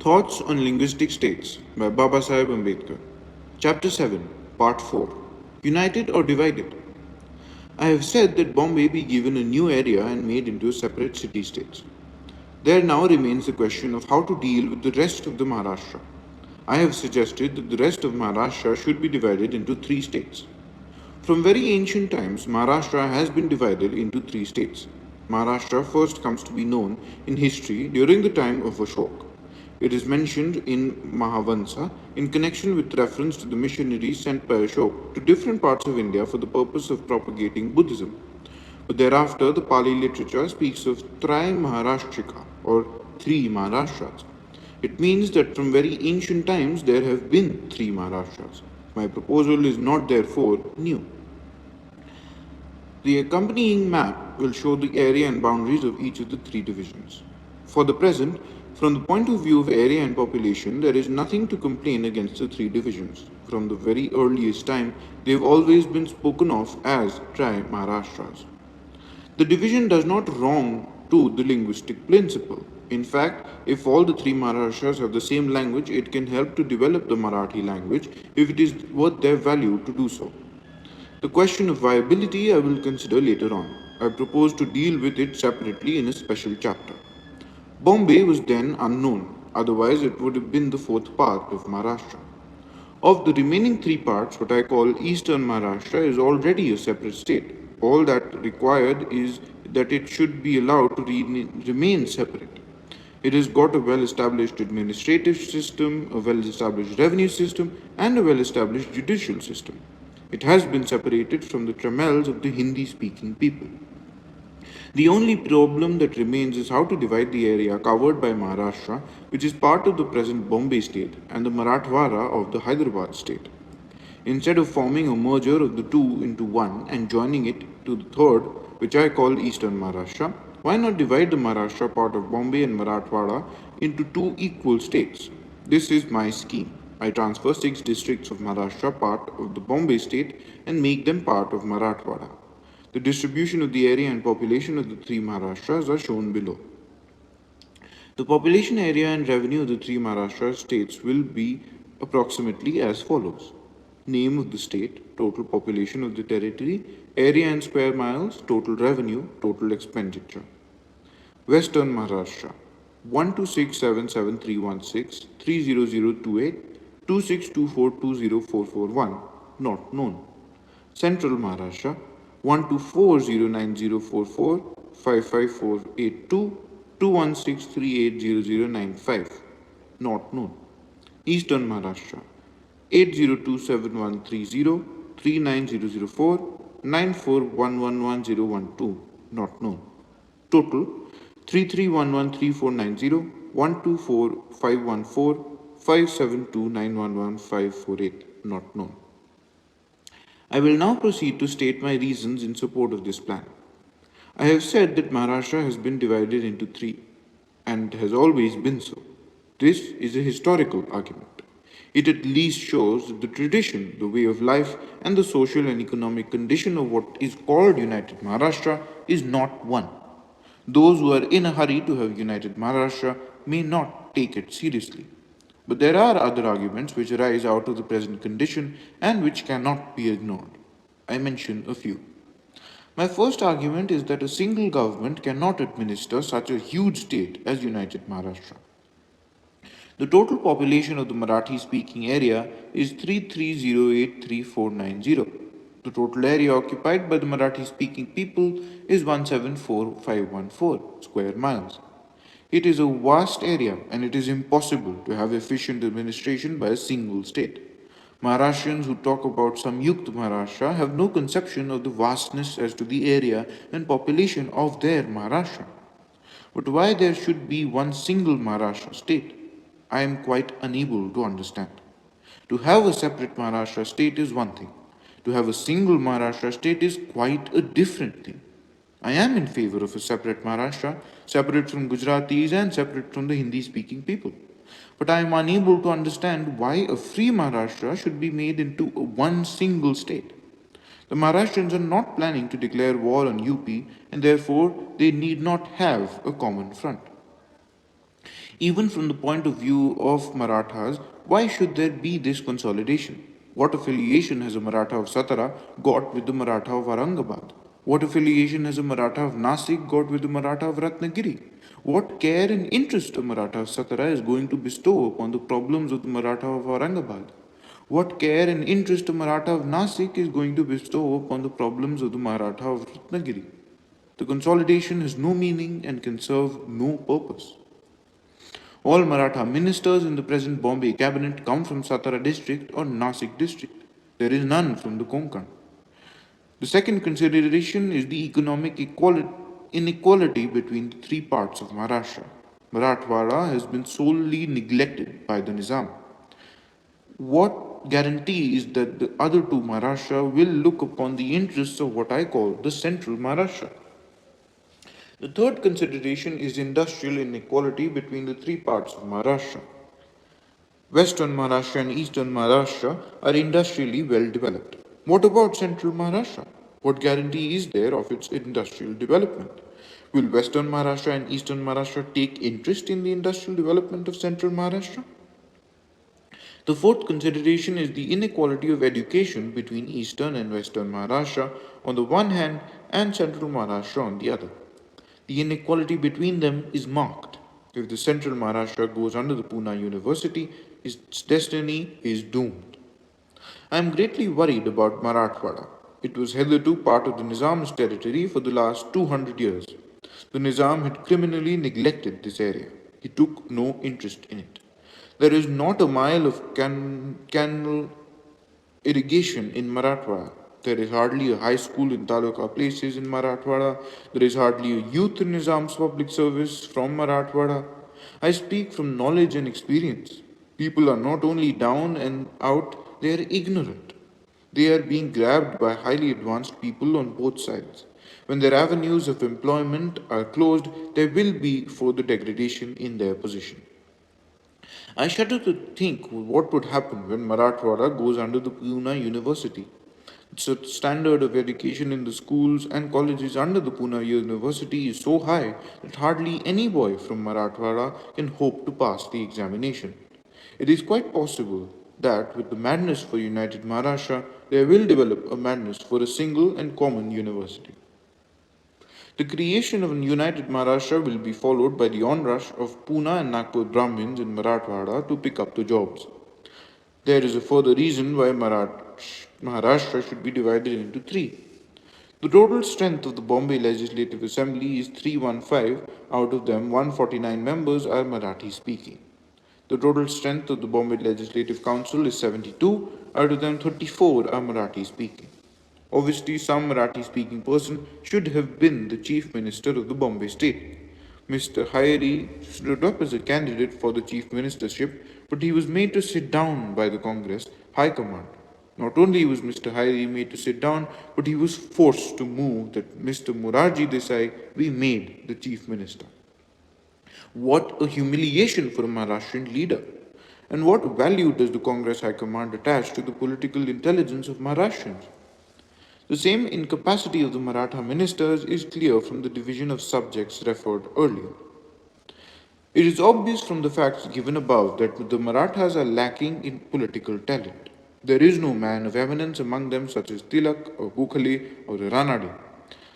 Thoughts on Linguistic States by Babasaheb Ambedkar. Chapter 7, Part 4, United or Divided? I have said that Bombay be given a new area and made into separate city-states. There now remains the question of how to deal with the rest of the Maharashtra. I have suggested that the rest of Maharashtra should be divided into three states. From very ancient times, Maharashtra has been divided into three states. Maharashtra first comes to be known in history during the time of Ashoka. It is mentioned in Mahavansa in connection with reference to the missionaries sent by Ashoka to different parts of India for the purpose of propagating Buddhism. But thereafter, the Pali literature speaks of Tri Maharashtrika or three Maharashtras. It means that from very ancient times there have been three Maharashtras. My proposal is not therefore new. The accompanying map will show the area and boundaries of each of the three divisions. For the present, from the point of view of area and population, there is nothing to complain against the three divisions. From the very earliest time, they have always been spoken of as Tri-Maharashtras. The division does not wrong to the linguistic principle. In fact, if all the three Maharashtras have the same language, it can help to develop the Marathi language if it is worth their value to do so. The question of viability I will consider later on. I propose to deal with it separately in a special chapter. Bombay was then unknown, otherwise it would have been the fourth part of Maharashtra. Of the remaining three parts, what I call Eastern Maharashtra is already a separate state. All that required is that it should be allowed to remain separate. It has got a well-established administrative system, a well-established revenue system, and a well-established judicial system. It has been separated from the trammels of the Hindi-speaking people. The only problem that remains is how to divide the area covered by Maharashtra, which is part of the present Bombay state, and the Marathwada of the Hyderabad state. Instead of forming a merger of the two into one and joining it to the third, which I call Eastern Maharashtra, why not divide the Maharashtra part of Bombay and Marathwada into two equal states? This is my scheme. I transfer 6 districts of Maharashtra part of the Bombay state and make them part of Marathwada. The distribution of the area and population of the three Maharashtras are shown below. The population area and revenue of the three Maharashtra states will be approximately as follows. Name of the state, total population of the territory, area and square miles, total revenue, total expenditure. Western Maharashtra 1267731630028 2624204441 not known. Central Maharashtra 1240904455482 216380095 not known. Eastern Maharashtra 8027130 39004 94111012 not known. Total 33113490 124514 572911548 not known. I will now proceed to state my reasons in support of this plan. I have said that Maharashtra has been divided into three and has always been so. This is a historical argument. It at least shows that the tradition, the way of life, and the social and economic condition of what is called United Maharashtra is not one. Those who are in a hurry to have United Maharashtra may not take it seriously. But there are other arguments which arise out of the present condition and which cannot be ignored. I mention a few. My first argument is that a single government cannot administer such a huge state as United Maharashtra. The total population of the Marathi-speaking area is 33083490. The total area occupied by the Marathi-speaking people is 174514 square miles. It is a vast area and it is impossible to have efficient administration by a single state. Maharashtrians who talk about Samyukt Maharashtra have no conception of the vastness as to the area and population of their Maharashtra. But why there should be one single Maharashtra state, I am quite unable to understand. To have a separate Maharashtra state is one thing. To have a single Maharashtra state is quite a different thing. I am in favor of a separate Maharashtra, separate from Gujaratis and separate from the Hindi-speaking people. But I am unable to understand why a free Maharashtra should be made into one single state. The Maharashtrians are not planning to declare war on UP and therefore they need not have a common front. Even from the point of view of Marathas, why should there be this consolidation? What affiliation has a Maratha of Satara got with the Maratha of Aurangabad? What affiliation has a Maratha of Nasik got with the Maratha of Ratnagiri? What care and interest a Maratha of Satara is going to bestow upon the problems of the Maratha of Aurangabad? What care and interest a Maratha of Nasik is going to bestow upon the problems of the Maratha of Ratnagiri? The consolidation has no meaning and can serve no purpose. All Maratha ministers in the present Bombay cabinet come from Satara district or Nasik district. There is none from the Konkan. The second consideration is the economic inequality between the three parts of Maharashtra. Marathwada has been solely neglected by the Nizam. What guarantee is that the other two Maharashtra will look upon the interests of what I call the central Maharashtra? The third consideration is industrial inequality between the three parts of Maharashtra. Western Maharashtra and Eastern Maharashtra are industrially well developed. What about Central Maharashtra? What guarantee is there of its industrial development? Will Western Maharashtra and Eastern Maharashtra take interest in the industrial development of Central Maharashtra? The fourth consideration is the inequality of education between Eastern and Western Maharashtra on the one hand and Central Maharashtra on the other. The inequality between them is marked. If the Central Maharashtra goes under the Pune University, its destiny is doomed. I am greatly worried about Marathwada. It was hitherto part of the Nizam's territory for the last 200 years. The Nizam had criminally neglected this area. He took no interest in it. There is not a mile of canal irrigation in Marathwada. There is hardly a high school in Taluka places in Marathwada. There is hardly a youth in Nizam's public service from Marathwada. I speak from knowledge and experience. People are not only down and out, they are ignorant. They are being grabbed by highly advanced people on both sides. When their avenues of employment are closed, there will be further degradation in their position. I shudder to think what would happen when Marathwada goes under the Pune University. The standard of education in the schools and colleges under the Pune University is so high that hardly any boy from Marathwada can hope to pass the examination. It is quite possible that with the madness for United Maharashtra, there will develop a madness for a single and common university. The creation of a united Maharashtra will be followed by the onrush of Pune and Nagpur Brahmins in Marathwada to pick up the jobs. There is a further reason why Maharashtra should be divided into three. The total strength of the Bombay Legislative Assembly is 315, out of them 149 members are Marathi speaking. The total strength of the Bombay Legislative Council is 72, out of them 34 are Marathi speaking. Obviously, some Marathi speaking person should have been the Chief Minister of the Bombay state. Mr. Hayari stood up as a candidate for the Chief Ministership, but he was made to sit down by the Congress High Command. Not only was Mr. Hayari made to sit down, but he was forced to move that Mr. Morarji Desai be made the Chief Minister. What a humiliation for a Maharashtrian leader! And what value does the Congress High Command attach to the political intelligence of Maharashtrians? The same incapacity of the Maratha ministers is clear from the division of subjects referred earlier. It is obvious from the facts given above that the Marathas are lacking in political talent. There is no man of eminence among them such as Tilak or Gokhale or Ranade.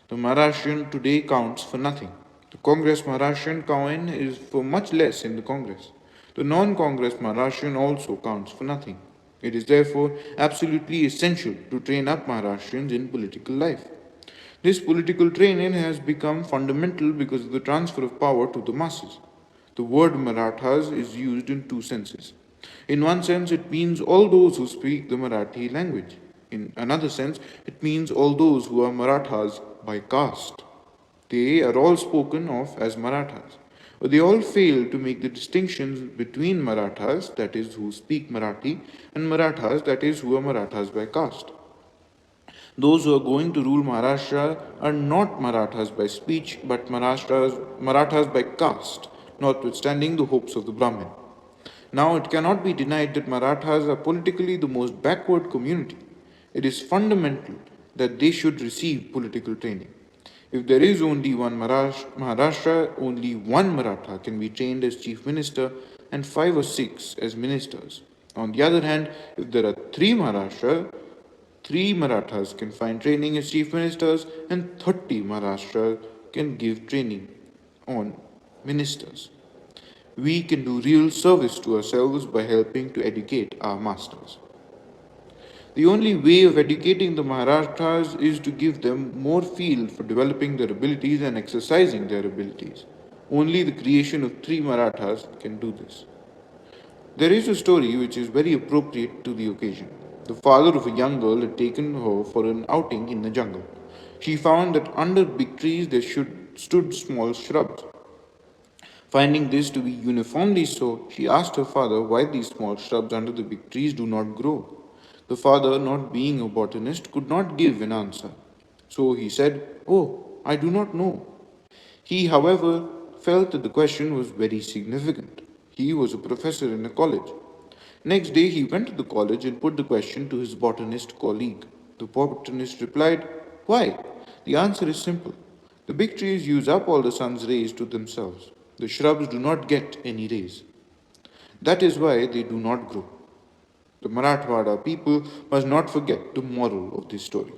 The Maharashtrian today counts for nothing. The Congress Maharashtrian coin is for much less in the Congress. The non-Congress Maharashtrian also counts for nothing. It is therefore absolutely essential to train up Maharashtrians in political life. This political training has become fundamental because of the transfer of power to the masses. The word Marathas is used in two senses. In one sense, it means all those who speak the Marathi language. In another sense, it means all those who are Marathas by caste. They are all spoken of as Marathas, but they all fail to make the distinctions between Marathas, that is, who speak Marathi, and Marathas, that is, who are Marathas by caste. Those who are going to rule Maharashtra are not Marathas by speech, but Marathas by caste, notwithstanding the hopes of the Brahmin. Now, it cannot be denied that Marathas are politically the most backward community. It is fundamental that they should receive political training. If there is only one Maharashtra, only one Maratha can be trained as chief minister and 5 or 6 as ministers. On the other hand, if there are three Marathas can find training as chief ministers and 30 Maharashtra can give training on ministers. We can do real service to ourselves by helping to educate our masters. The only way of educating the Maharathas is to give them more field for developing their abilities and exercising their abilities. Only the creation of 3 Marathas can do this. There is a story which is very appropriate to the occasion. The father of a young girl had taken her for an outing in the jungle. She found that under big trees there stood small shrubs. Finding this to be uniformly so, she asked her father why these small shrubs under the big trees do not grow. The father, not being a botanist, could not give an answer. So he said, "Oh, I do not know." He, however, felt that the question was very significant. He was a professor in a college. Next day, he went to the college and put the question to his botanist colleague. The botanist replied, "Why? The answer is simple. The big trees use up all the sun's rays to themselves. The shrubs do not get any rays. That is why they do not grow." The Marathwada people must not forget the moral of this story.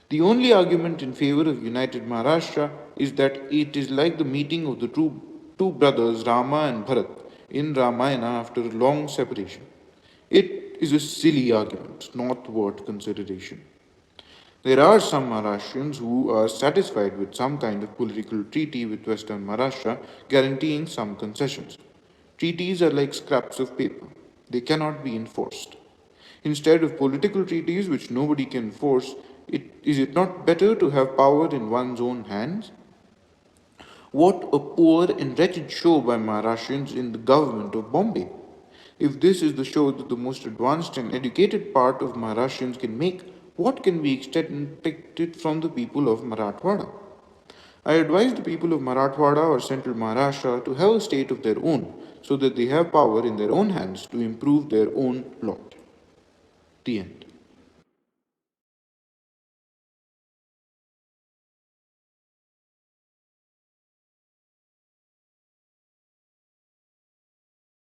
The only argument in favor of united Maharashtra is that it is like the meeting of the two brothers Rama and Bharat in Ramayana after a long separation. It is a silly argument, not worth consideration. There are some Maharashtrians who are satisfied with some kind of political treaty with Western Maharashtra guaranteeing some concessions. Treaties are like scraps of paper, they cannot be enforced. Instead of political treaties which nobody can enforce, is it not better to have power in one's own hands? What a poor and wretched show by Maharashtrians in the government of Bombay. If this is the show that the most advanced and educated part of Maharashtrians can make, what can be expected from the people of Marathwada? I advise the people of Marathwada or central Maharashtra to have a state of their own so that they have power in their own hands to improve their own lot. The end.